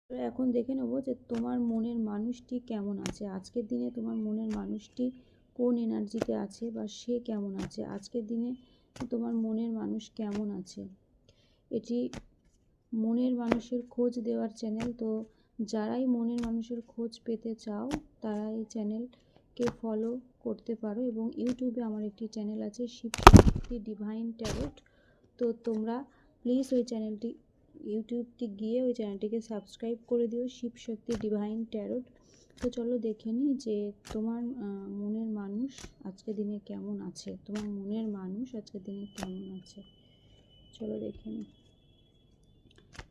এখন দেখে নেব যে তোমার মনের মানুষটি কেমন আছে আজকের দিনে। তোমার মনের মানুষটি কোন এনার্জিতে আছে বা সে কেমন আছে আজকের দিনে। তোমার মনের মানুষ কেমন আছে। এটি মনের মানুষের খোঁজ দেওয়ার চ্যানেল। তো যারাই মনের মানুষের খোঁজ পেতে চাও তারা এই চ্যানেলকে ফলো করতে পারো। এবং ইউটিউবে আমার একটি চ্যানেল আছে শিবশক্তি ডিভাইন ট্যারোট। তো তোমরা প্লিজ ওই চ্যানেলটি ইউটিউবটি গিয়ে ওই চ্যানেলটিকে সাবস্ক্রাইব করে দিও, শিবশক্তি ডিভাইন ট্যারোট। তো চলো দেখে নিই যে তোমার মনের মানুষ আজকের দিনে কেমন আছে। তোমার মনের মানুষ আজকের দিনে কেমন আছে চলো দেখে নিই।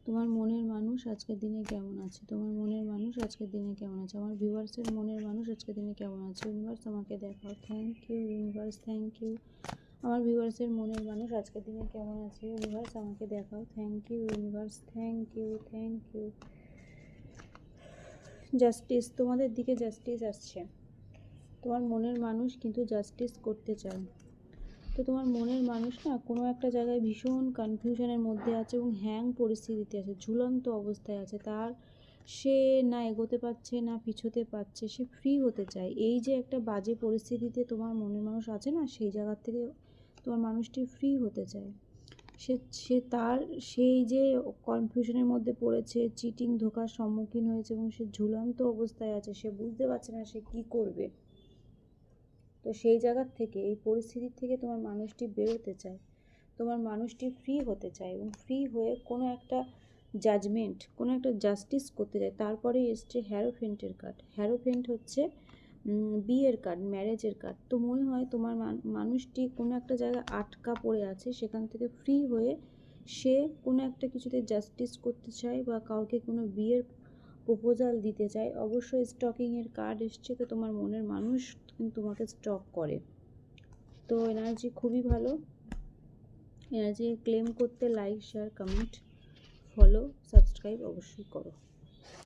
তোমার মনের মানুষ আজকের দিনে কেমন আছে। তোমার মনের মানুষ আজকের দিনে কেমন আছে। আমার ভিউয়ার্সের মনের মানুষ আজকের দিনে কেমন আছে। ইউনিভার্স আমাকে দেখাও। Thank you universe, thank you. আমার ভিউয়ার্সের মনের মানুষ আজকের দিনে কেমন আছে। ইউনিভার্স আমাকে দেখাও। Thank you universe, thank you thank you. Justice, তোমাদের দিকে জাস্টিস আসছে। তোমার মনের মানুষ কিন্তু জাস্টিস করতে চায়। তো তোমার মনের মানুষ না কোনো একটা জায়গায় ভীষণ কনফিউশনের মধ্যে আছে এবং হ্যাং পরিস্থিতিতে আছে, ঝুলন্ত অবস্থায় আছে। তার সে না এগোতে পারছে না পিছোতে পারছে, সে ফ্রি হতে চায়। এই যে একটা বাজে পরিস্থিতিতে তোমার মনের মানুষ আছে না, সেই জায়গার থেকে তোমার মানুষটি ফ্রি হতে চায়। সে তার সেই যে কনফিউশনের মধ্যে পড়েছে, চিটিং ধোঁকার সম্মুখীন হয়েছে এবং সে ঝুলন্ত অবস্থায় আছে, সে বুঝতে পারছে না সে কী করবে। তো সেই জায়গার থেকে, এই পরিস্থিতির থেকে তোমার মানুষটি বেরোতে চায়। তোমার মানুষটি ফ্রি হতে চায় এবং ফ্রি হয়ে কোনো একটা জাজমেন্ট, কোনো একটা জাস্টিস করতে চায়। তারপরে এসছে হ্যারোফেন্টের কার্ড। হ্যারোফেন্ট হচ্ছে বিয়ের কার্ড, ম্যারেজের কার্ড। তো মনে হয় তোমার মানুষটি কোনো একটা জায়গায় আটকা পড়ে আছে, সেখান থেকে ফ্রি হয়ে সে কোনো একটা কিছুতে জাস্টিস করতে চায় বা কাউকে কোনো বিয়ের প্রপোজাল দিতে চায়। অবশ্যই স্টকিংয়ের কার্ড এসছে। তো তোমার মনের মানুষ কিন্তু তোমাকে স্টক করে। তো এনার্জি খুবই ভালো। এনার্জি ক্লেম করতে like share comment follow subscribe অবশ্যই করো।